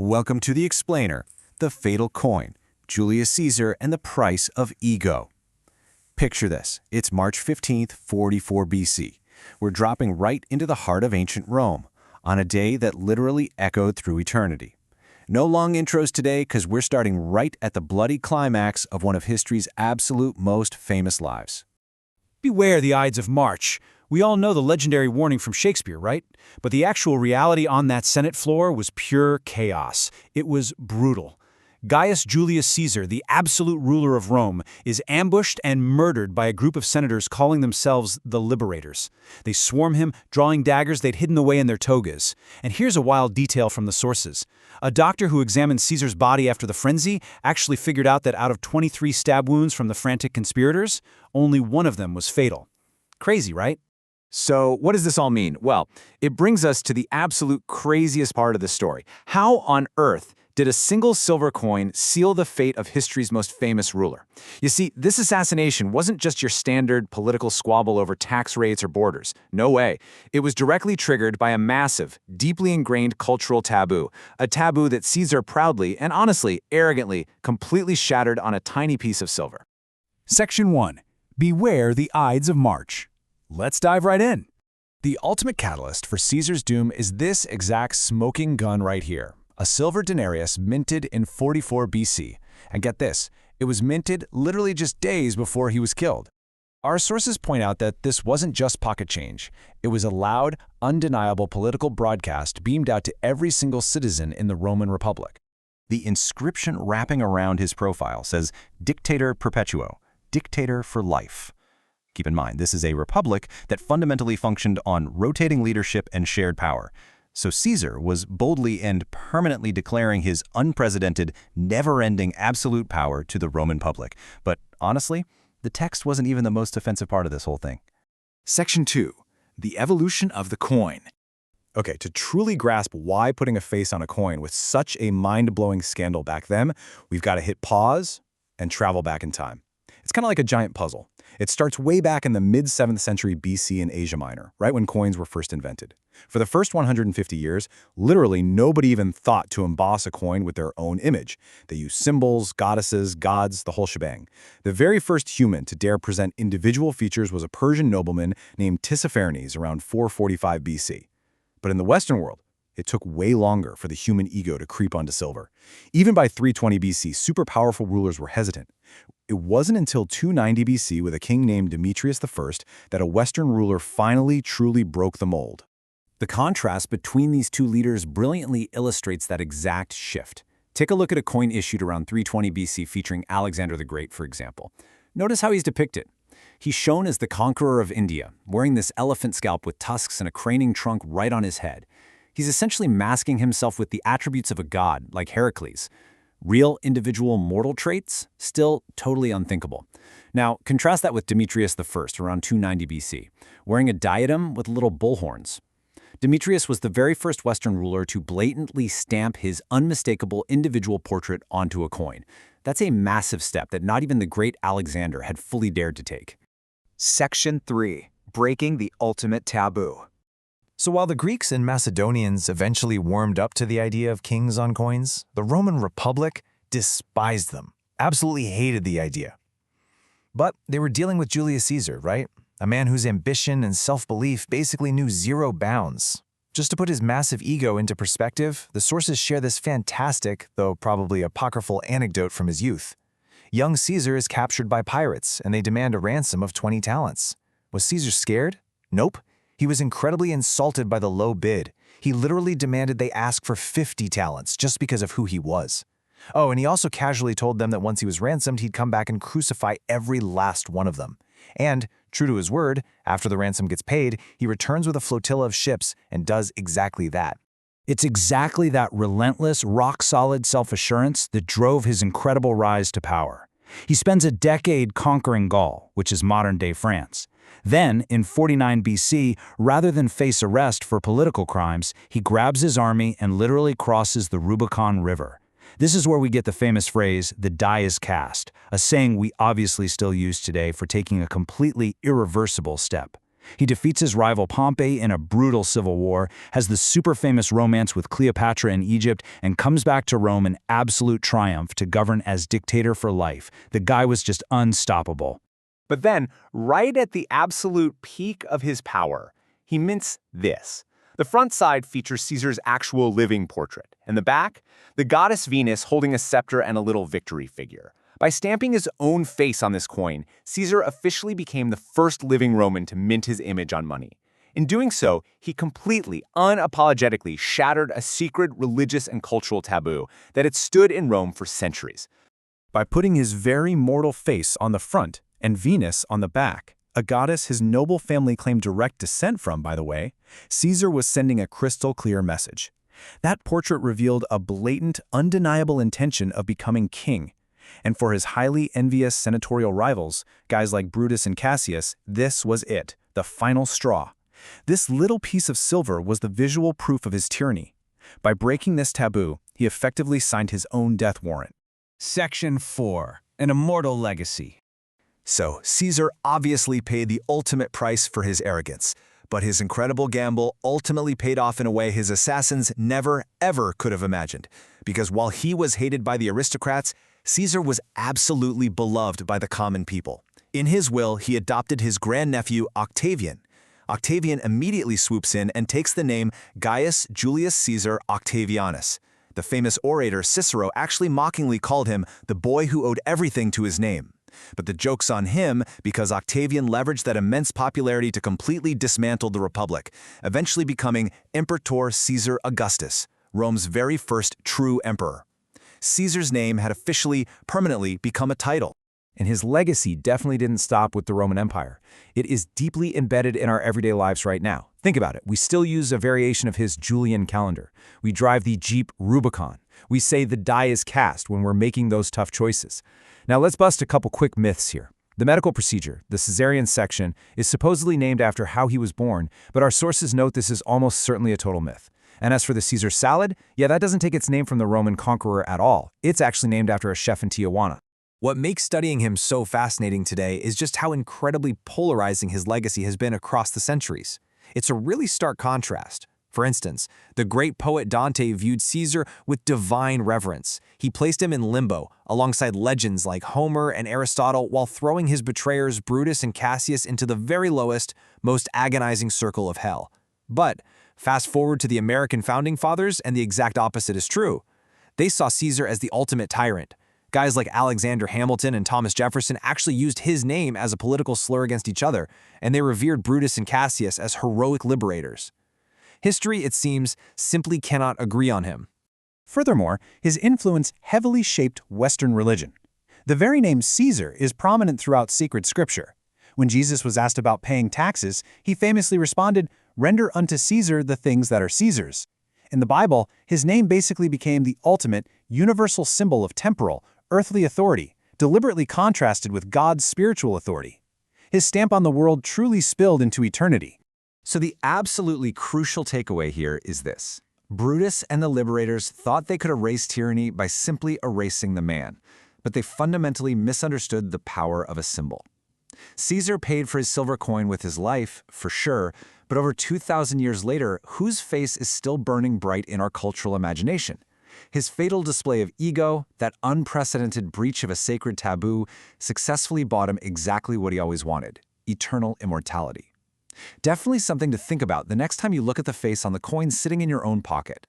Welcome to The Explainer, the fatal coin, Julius Caesar and the price of ego. Picture this, it's March 15th, 44 BC. We're dropping right into the heart of ancient Rome, on a day that literally echoed through eternity. No long intros today because we're starting right at the bloody climax of one of history's absolute most famous lives. Beware the Ides of March. We all know the legendary warning from Shakespeare, right? But the actual reality on that Senate floor was pure chaos. It was brutal. Gaius Julius Caesar, the absolute ruler of Rome, is ambushed and murdered by a group of senators calling themselves the Liberators. They swarm him, drawing daggers they'd hidden away in their togas. And here's a wild detail from the sources. A doctor who examined Caesar's body after the frenzy actually figured out that out of 23 stab wounds from the frantic conspirators, only one of them was fatal. Crazy, right? So what does this all mean? Well, it brings us to the absolute craziest part of the story. How on earth did a single silver coin seal the fate of history's most famous ruler? You see, this assassination wasn't just your standard political squabble over tax rates or borders. No way. It was directly triggered by a massive, deeply ingrained cultural taboo, a taboo that Caesar proudly and honestly, arrogantly, completely shattered on a tiny piece of silver. Section 1. Beware the Ides of March. Let's dive right in. The ultimate catalyst for Caesar's doom is this exact smoking gun right here. A silver denarius minted in 44 BC. And get this, it was minted literally just days before he was killed. Our sources point out that this wasn't just pocket change. It was a loud, undeniable political broadcast beamed out to every single citizen in the Roman Republic. The inscription wrapping around his profile says, Dictator Perpetuo, Dictator for life. Keep in mind, this is a republic that fundamentally functioned on rotating leadership and shared power. So Caesar was boldly and permanently declaring his unprecedented, never-ending absolute power to the Roman public. But honestly, the text wasn't even the most offensive part of this whole thing. Section 2. The evolution of the coin. Okay, to truly grasp why putting a face on a coin was such a mind-blowing scandal back then, we've got to hit pause and travel back in time. It's kind of like a giant puzzle. It starts way back in the mid-7th century BC in Asia Minor, right when coins were first invented. For the first 150 years, literally nobody even thought to emboss a coin with their own image. They used symbols, goddesses, gods, the whole shebang. The very first human to dare present individual features was a Persian nobleman named Tissaphernes around 445 BC. But in the Western world, it took way longer for the human ego to creep onto silver. Even by 320 BC, super powerful rulers were hesitant. It wasn't until 290 BC with a king named Demetrius I that a Western ruler finally truly broke the mold. The contrast between these two leaders brilliantly illustrates that exact shift. Take a look at a coin issued around 320 BC featuring Alexander the Great, for example. Notice how he's depicted. He's shown as the conqueror of India, wearing this elephant scalp with tusks and a craning trunk right on his head. He's essentially masking himself with the attributes of a god, like Heracles. Real individual mortal traits? Still totally unthinkable. Now, contrast that with Demetrius I around 290 BC, wearing a diadem with little bull horns. Demetrius was the very first Western ruler to blatantly stamp his unmistakable individual portrait onto a coin. That's a massive step that not even the great Alexander had fully dared to take. Section 3. Breaking the ultimate taboo. So while the Greeks and Macedonians eventually warmed up to the idea of kings on coins, the Roman Republic despised them, absolutely hated the idea. But they were dealing with Julius Caesar, right? A man whose ambition and self-belief basically knew zero bounds. Just to put his massive ego into perspective, the sources share this fantastic, though probably apocryphal anecdote from his youth. Young Caesar is captured by pirates, and they demand a ransom of 20 talents. Was Caesar scared? Nope. He was incredibly insulted by the low bid. He literally demanded they ask for 50 talents just because of who he was. Oh, and he also casually told them that once he was ransomed, he'd come back and crucify every last one of them. And, true to his word, after the ransom gets paid, he returns with a flotilla of ships and does exactly that. It's exactly that relentless, rock-solid self-assurance that drove his incredible rise to power. He spends a decade conquering Gaul, which is modern-day France. Then, in 49 BC, rather than face arrest for political crimes, he grabs his army and literally crosses the Rubicon River. This is where we get the famous phrase, "the die is cast," a saying we obviously still use today for taking a completely irreversible step. He defeats his rival Pompey in a brutal civil war, has the super famous romance with Cleopatra in Egypt, and comes back to Rome in absolute triumph to govern as dictator for life. The guy was just unstoppable. But then, right at the absolute peak of his power, he mints this. The front side features Caesar's actual living portrait, and the back, the goddess Venus holding a scepter and a little victory figure. By stamping his own face on this coin, Caesar officially became the first living Roman to mint his image on money. In doing so, he completely, unapologetically shattered a secret religious and cultural taboo that had stood in Rome for centuries. By putting his very mortal face on the front and Venus on the back, a goddess his noble family claimed direct descent from, by the way, Caesar was sending a crystal-clear message. That portrait revealed a blatant, undeniable intention of becoming king. And for his highly envious senatorial rivals, guys like Brutus and Cassius, this was it, the final straw. This little piece of silver was the visual proof of his tyranny. By breaking this taboo, he effectively signed his own death warrant. Section 4. An Immortal Legacy. So, Caesar obviously paid the ultimate price for his arrogance, but his incredible gamble ultimately paid off in a way his assassins never, ever could have imagined. Because while he was hated by the aristocrats, Caesar was absolutely beloved by the common people. In his will, he adopted his grandnephew Octavian. Octavian immediately swoops in and takes the name Gaius Julius Caesar Octavianus. The famous orator Cicero actually mockingly called him the boy who owed everything to his name. But the joke's on him because Octavian leveraged that immense popularity to completely dismantle the Republic, eventually becoming Imperator Caesar Augustus, Rome's very first true emperor. Caesar's name had officially, permanently become a title. And his legacy definitely didn't stop with the Roman Empire. It is deeply embedded in our everyday lives right now. Think about it. We still use a variation of his Julian calendar. We drive the Jeep Rubicon. We say the die is cast when we're making those tough choices. Now let's bust a couple quick myths here. The medical procedure, the cesarean section, is supposedly named after how he was born, but our sources note this is almost certainly a total myth. And as for the Caesar salad, yeah, that doesn't take its name from the Roman conqueror at all. It's actually named after a chef in Tijuana. What makes studying him so fascinating today is just how incredibly polarizing his legacy has been across the centuries. It's a really stark contrast. For instance, the great poet Dante viewed Caesar with divine reverence. He placed him in limbo, alongside legends like Homer and Aristotle, while throwing his betrayers Brutus and Cassius into the very lowest, most agonizing circle of hell. But fast forward to the American founding fathers, and the exact opposite is true. They saw Caesar as the ultimate tyrant. Guys like Alexander Hamilton and Thomas Jefferson actually used his name as a political slur against each other, and they revered Brutus and Cassius as heroic liberators. History, it seems, simply cannot agree on him. Furthermore, his influence heavily shaped Western religion. The very name Caesar is prominent throughout sacred scripture. When Jesus was asked about paying taxes, he famously responded, "Render unto Caesar the things that are Caesar's." In the Bible, his name basically became the ultimate, universal symbol of temporal, earthly authority, deliberately contrasted with God's spiritual authority. His stamp on the world truly spilled into eternity. So the absolutely crucial takeaway here is this. Brutus and the liberators thought they could erase tyranny by simply erasing the man, but they fundamentally misunderstood the power of a symbol. Caesar paid for his silver coin with his life, for sure, but over 2,000 years later, whose face is still burning bright in our cultural imagination? His fatal display of ego, that unprecedented breach of a sacred taboo, successfully bought him exactly what he always wanted: eternal immortality. Definitely something to think about the next time you look at the face on the coin sitting in your own pocket.